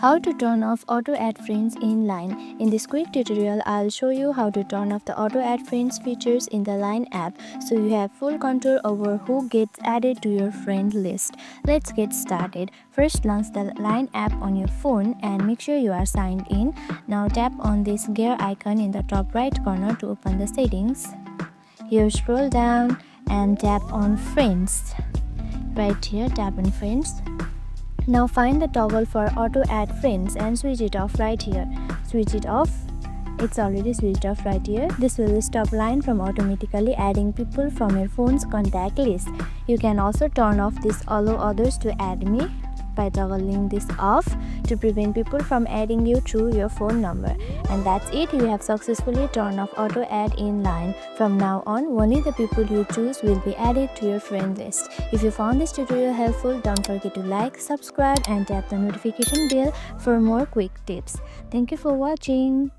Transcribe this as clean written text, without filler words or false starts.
How to turn off auto add friends in Line. In this quick tutorial, I'll show you how to turn off the auto add friends features in the Line app so you have full control over who gets added to your friend list. Let's get started. First, launch the Line app on your phone and make sure you are signed in. Now tap on this gear icon in the top right corner to open the settings. Here, scroll down and tap on friends. Right here, tap on friends. Now find the toggle for auto add friends and switch it off right here. Switch it off. It's already switched off right here. This will stop Line from automatically adding people from your phone's contact list. You can also turn off this allow others to add me by toggling this off to prevent people from adding you through your phone number. And that's it, you have successfully turned off auto add in Line. From now on, only the people you choose will be added to your friend list. If you found this tutorial helpful, don't forget to like, subscribe and tap the notification bell for more quick tips. Thank you for watching.